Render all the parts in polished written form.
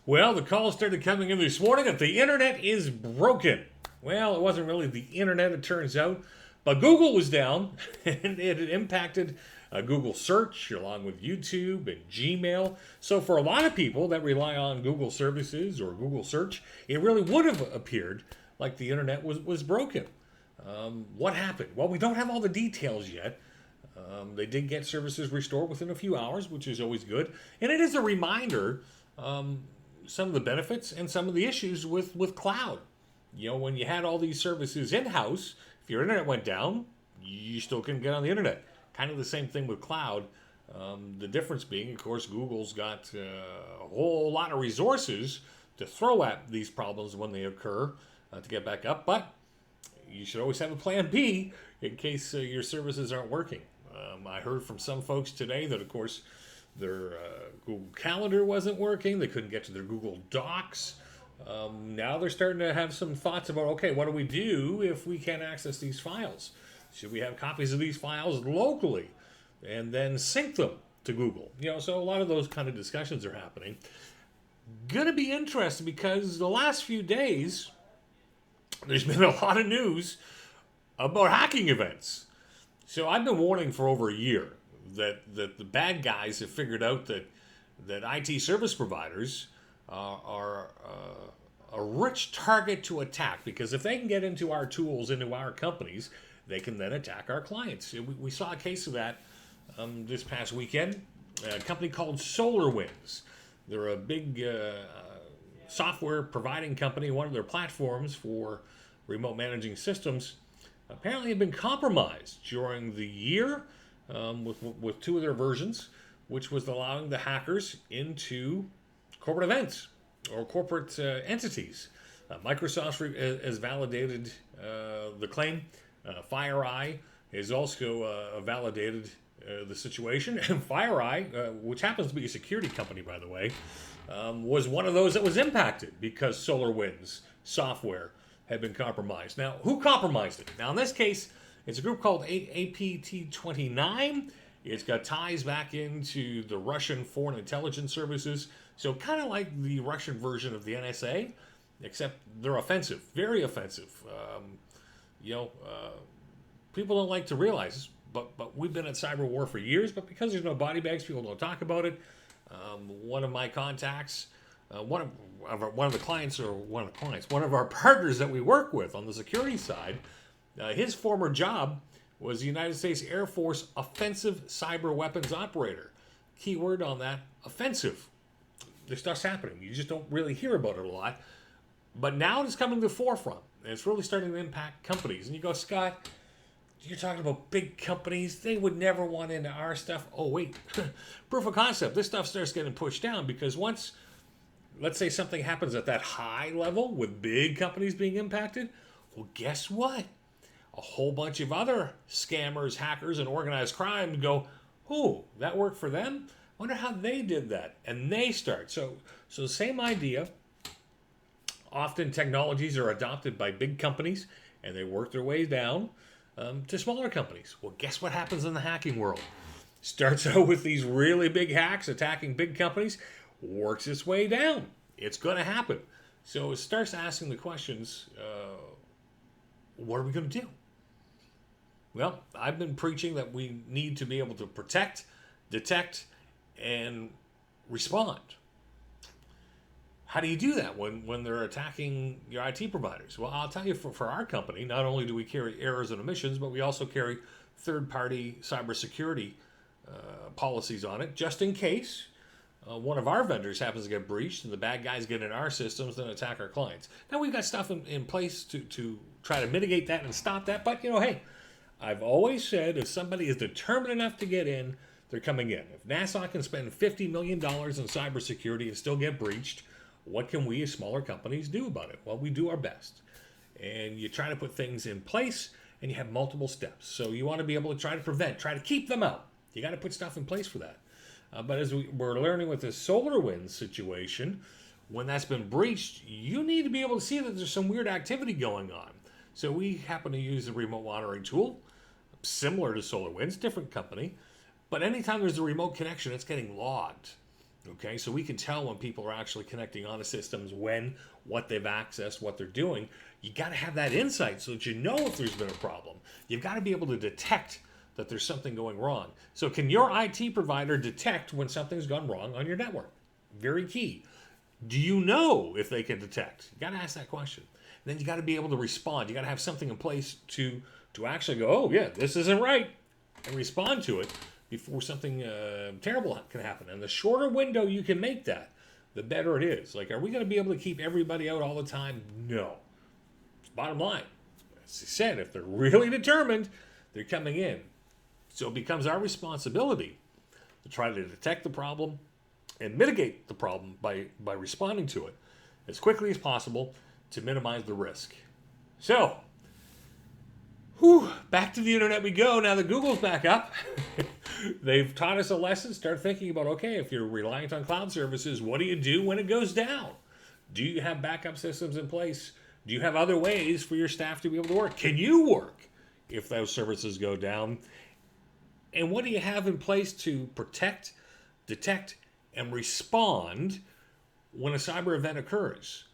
Well, the calls started coming in this morning that the internet is broken. Well, it wasn't really the internet, it turns out, but Google was down, and it had impacted Google search along with YouTube and Gmail. So, for a lot of people that rely on Google services or Google search, it really would have appeared like the internet was broken. What happened? Well, we don't have all the details yet. They did get services restored within a few hours, which is always good. And it is a reminder, some of the benefits and some of the issues with cloud. You know, when you had all these services in-house, if your internet went down, you still couldn't get on the internet. Kind of the same thing with cloud. The difference being, of course, Google's got a whole lot of resources to throw at these problems when they occur to get back up. But you should always have a plan B in case your services aren't working. I heard from some folks today that, of course, their Google Calendar wasn't working. They couldn't get to their Google Docs. Now they're starting to have some thoughts about, okay, what do we do if we can't access these files? Should we have copies of these files locally and then sync them to Google? You know, so a lot of those kind of discussions are happening. Gonna be interesting because the last few days, there's been a lot of news about hacking events. So I've been warning for over a year that the bad guys have figured out that IT service providers are a rich target to attack, because if they can get into our tools, into our companies, they can then attack our clients. We saw a case of that this past weekend. A company called SolarWinds. They're a big software providing company. One of their platforms for remote managing systems apparently had been compromised during the year with two of their versions, which was allowing the hackers into corporate events or corporate entities. Microsoft has validated the claim. FireEye has also validated the situation. And FireEye, which happens to be a security company, by the way, was one of those that was impacted because SolarWinds software had been compromised. Now, who compromised it? Now, in this case, it's a group called EP89. It's got ties back into the Russian Foreign Intelligence Services. So kind of like the Russian version of the NSA, except they're offensive, very offensive. People don't like to realize this, but we've been at cyber war for years, but because there's no body bags, people don't talk about it. One of my contacts, one of our partners that we work with on the security side, his former job was the United States Air Force offensive cyber weapons operator. Keyword on that, offensive. This stuff's happening. You just don't really hear about it a lot. But now it's coming to the forefront, and it's really starting to impact companies. And you go, Scott, you're talking about big companies. They would never want into our stuff. Oh, wait. Proof of concept. This stuff starts getting pushed down because once, let's say something happens at that high level with big companies being impacted, well, guess what? A whole bunch of other scammers, hackers, and organized crime go, oh, that worked for them? Wonder how they did that. And they start. So same idea. Often technologies are adopted by big companies, and they work their way down to smaller companies. Well, guess what happens in the hacking world? Starts out with these really big hacks attacking big companies, works its way down. It's going to happen. So it starts asking the questions, what are we going to do? Well, I've been preaching that we need to be able to protect, detect, and respond. How do you do that when they're attacking your IT providers? Well, I'll tell you, for our company, not only do we carry errors and omissions, but we also carry third-party cybersecurity policies on it, just in case one of our vendors happens to get breached and the bad guys get in our systems and attack our clients. Now, we've got stuff in place to try to mitigate that and stop that, but, hey, I've always said if somebody is determined enough to get in, they're coming in. If NASA can spend $50 million in cybersecurity and still get breached, what can we as smaller companies do about it? Well, we do our best. And you try to put things in place, and you have multiple steps. So you want to be able to try to prevent, try to keep them out. You got to put stuff in place for that. But as we're learning with this SolarWinds situation, when that's been breached, you need to be able to see that there's some weird activity going on. So we happen to use a remote monitoring tool, similar to SolarWinds, different company. But anytime there's a remote connection, it's getting logged. Okay, so we can tell when people are actually connecting onto systems, when, what they've accessed, what they're doing. You got to have that insight so that you know if there's been a problem. You've got to be able to detect that there's something going wrong. So can your IT provider detect when something's gone wrong on your network? Very key. Do you know if they can detect? You got to ask that question. And then you got to be able to respond. You got to have something in place to actually go, oh yeah, this isn't right, and respond to it before something terrible can happen. And the shorter window you can make that, the better it is. Like, are we going to be able to keep everybody out all the time? No. It's bottom line. As I said, if they're really determined, they're coming in. So it becomes our responsibility to try to detect the problem and mitigate the problem by responding to it as quickly as possible to minimize the risk. So, back to the internet we go. Now that Google's back up, they've taught us a lesson. Start thinking about, okay, if you're reliant on cloud services, what do you do when it goes down? Do you have backup systems in place? Do you have other ways for your staff to be able to work? Can you work if those services go down? And what do you have in place to protect, detect, and respond when a cyber event occurs?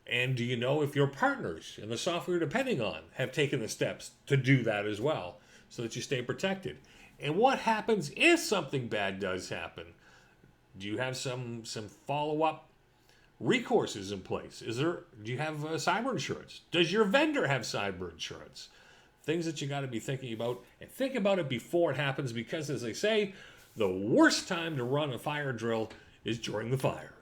And do you know if your partners in the software you're depending on have taken the steps to do that as well so that you stay protected? And what happens if something bad does happen? Do you have some follow-up recourses in place? Do you have cyber insurance? Does your vendor have cyber insurance? Things that you got to be thinking about, and think about it before it happens, because as they say, the worst time to run a fire drill is during the fire.